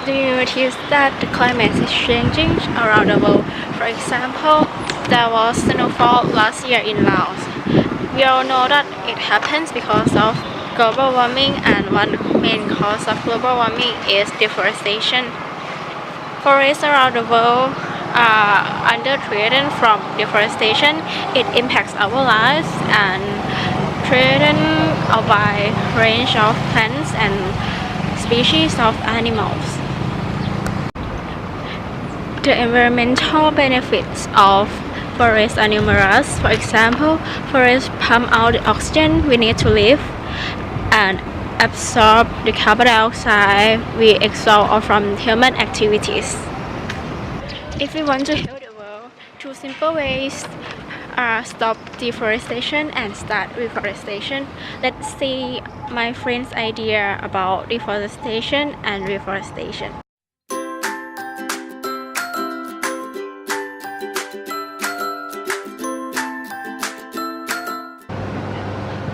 Do you notice that the climate is changing around the world? For example, there was snowfall last year in Laos. We all know that it happens because of global warming, and one main cause of global warming is deforestation. Forests around the world are under threatened from deforestation. It impacts our lives and threaten a wide range of plants and species of animals. The environmental benefits of forests are numerous. For example, forests pump out the oxygen we need to live and absorb the carbon dioxide we exhale from human activities. If we want to help the world, two simple ways are stop deforestation and start reforestation. Let's see my friend's idea about deforestation and reforestation.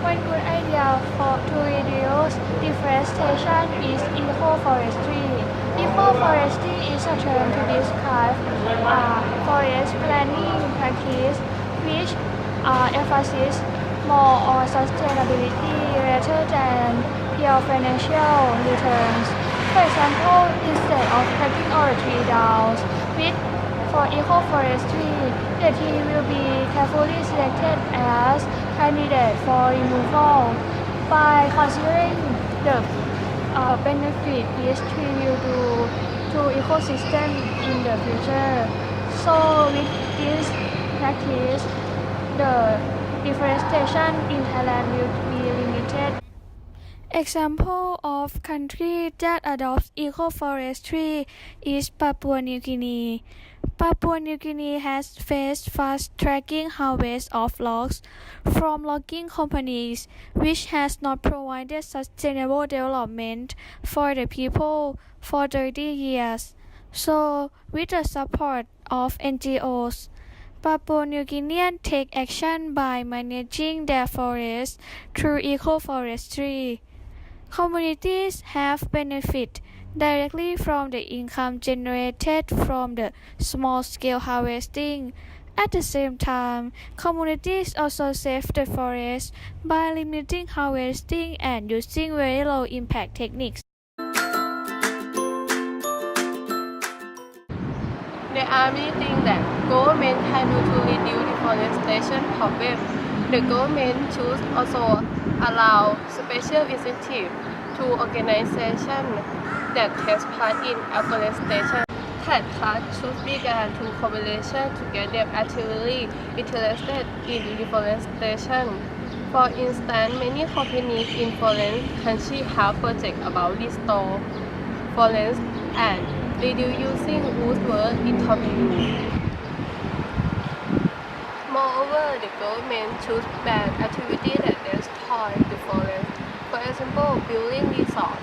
One good idea to reduce deforestation is eco-forestry. Eco-forestry is a term to describe forest planning practice which emphasizes more on sustainability rather than pure financial returns. For example, instead of cutting all the tree down, for eco-forestry, the tree will be carefully selected as candidate for removal by considering the benefit this tree will do to ecosystem in the future. So with this practice, the deforestation in Thailand will be limited. Example of country that adopts eco-forestry is Papua New Guinea. Papua New Guinea has faced fast-tracking harvest of logs from logging companies, which has not provided sustainable development for the people for 30 years. So, with the support of NGOs, Papua New Guineans take action by managing their forests through eco-forestry. Communities have benefited directly from the income generated from the small-scale harvesting. At the same time, communities also save the forest by limiting harvesting and using very low-impact techniques. There are many things that government can do to reduce deforestation problem. The government should also allow special incentive to organizations that take part in afforestation. Third class should begin to collaboration to get them actively interested in deforestation. For instance, many companies in foreign countries have projects about restore forests and reducing woodwork in community. Moreover, the government should ban activities that destroy the forest. For example, building resorts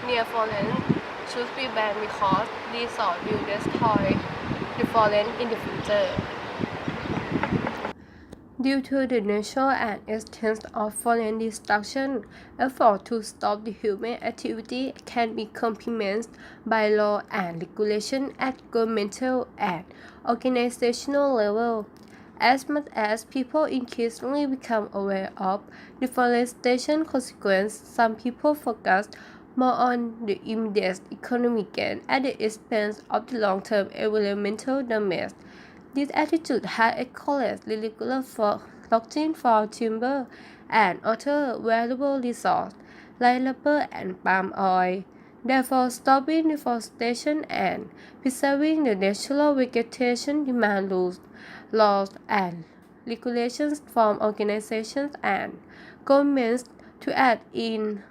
near forest should be banned because resorts will destroy the forest in the future. Due to the nature and extent of forest destruction, efforts to stop the human activity can be complemented by law and regulation at governmental and organizational level. As much as people increasingly become aware of deforestation consequences, some people focus more on the immediate economic gain at the expense of the long-term environmental damage. This attitude has encouraged illegal logging for timber and other valuable resources like rubber and palm oil. Therefore, stopping deforestation and preserving the natural vegetation demand rules, laws, and regulations from organizations and governments to act in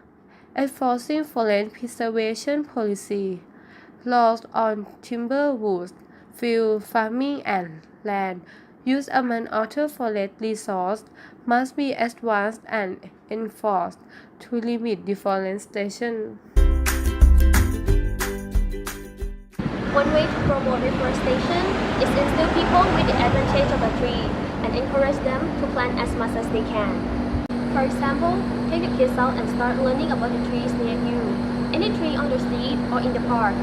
enforcing forest preservation policy. Laws on timber woods, field farming, and land use among other forest resources must be advanced and enforced to limit deforestation. One way to promote reforestation is instill people with the advantage of a tree and encourage them to plant as much as they can. For example, take the kids out and start learning about the trees near you. Any tree on the street or in the park.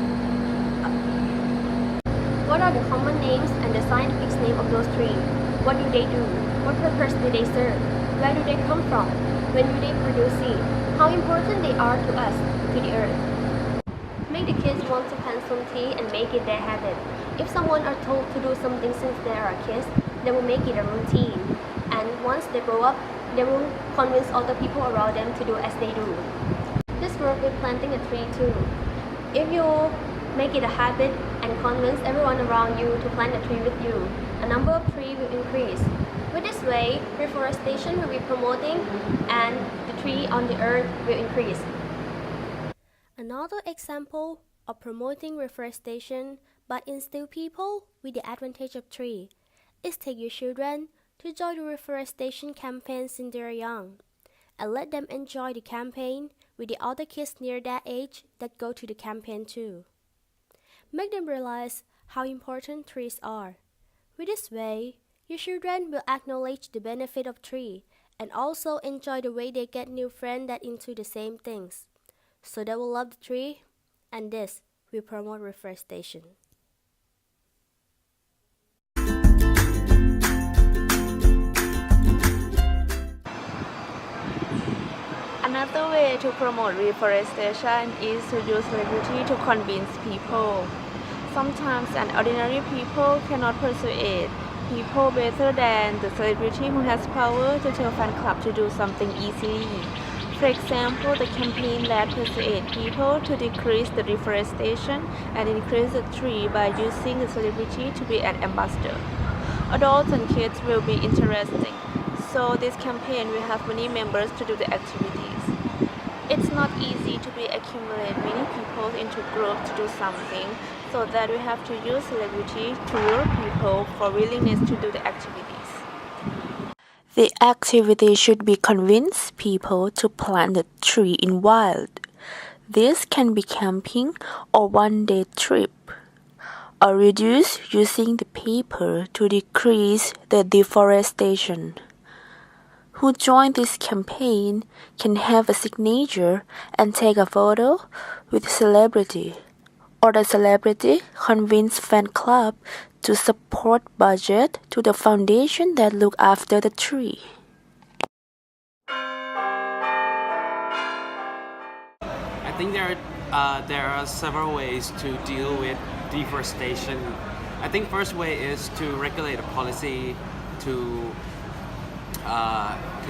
What are the common names and the scientific name of those trees? What do they do? What purpose do they serve? Where do they come from? When do they produce seed? How important they are to us, to the earth? Make the kids want to plant some tree and make it their habit. If someone are told to do something since they are kids, they will make it a routine. And once they grow up, they will convince other people around them to do as they do. This works with planting a tree too. If you make it a habit and convince everyone around you to plant a tree with you, a number of trees will increase. With this way, reforestation will be promoting and the tree on the earth will increase. Another example of promoting reforestation but instill people with the advantage of tree is take your children to join the reforestation campaign since they are young and let them enjoy the campaign with the other kids near that age that go to the campaign too. Make them realize how important trees are. With this way, your children will acknowledge the benefit of tree and also enjoy the way they get new friends that into the same things. So they will love the tree, and this will promote reforestation. Another way to promote reforestation is to use celebrity to convince people. Sometimes an ordinary people cannot persuade people better than the celebrity who has power to tell fan club to do something easily. For example, the campaign that persuades people to decrease the deforestation and increase the tree by using the celebrity to be an ambassador. Adults and kids will be interesting, so this campaign will have many members to do the activities. It's not easy to accumulate many people into groups to do something, so that we have to use celebrity to lure people for willingness to do the activities. The activity should be convince people to plant a tree in wild. This can be camping or one-day trip, or reduce using the paper to decrease the deforestation. Who join this campaign can have a signature and take a photo with the celebrity, or the celebrity convince fan club to support budget to the foundation that look after the tree. I think there are several ways to deal with deforestation. I think first way is to regulate a policy to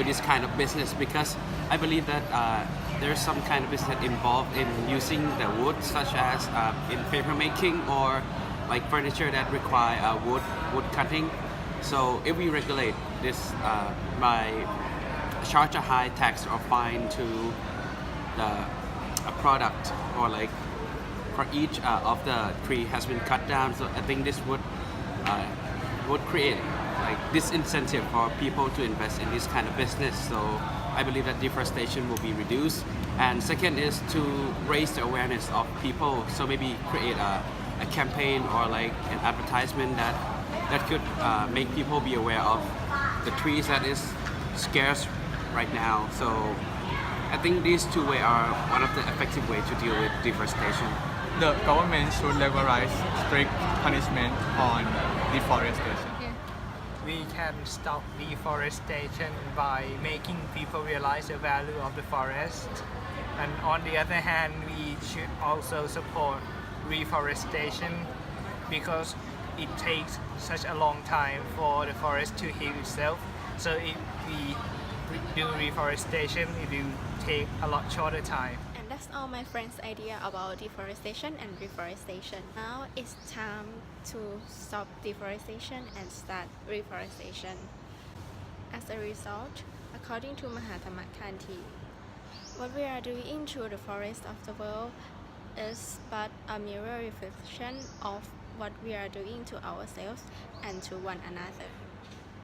this kind of business, because I believe that there's some kind of business involved in using the wood, such as in paper making or like furniture that require wood cutting. So if we regulate this by charge a high tax or fine to a product, or like for each of the tree has been cut down, so I think this would create like disincentive for people to invest in this kind of business. So I believe that deforestation will be reduced. And second is to raise the awareness of people. So maybe create a campaign or like an advertisement that could make people be aware of the trees that is scarce right now. So I think these two ways are one of the effective ways to deal with deforestation. The government should legalize strict punishment on deforestation. We can stop deforestation by making people realize the value of the forest. And on the other hand, we should also support reforestation, because it takes such a long time for the forest to heal itself. So if we do reforestation, it will take a lot shorter time. And that's all my friends' idea about deforestation and reforestation. Now it's time to stop deforestation and start reforestation. As a result, according to Mahatma Gandhi, what we are doing to the forest of the world is but a mirror reflection of what we are doing to ourselves and to one another.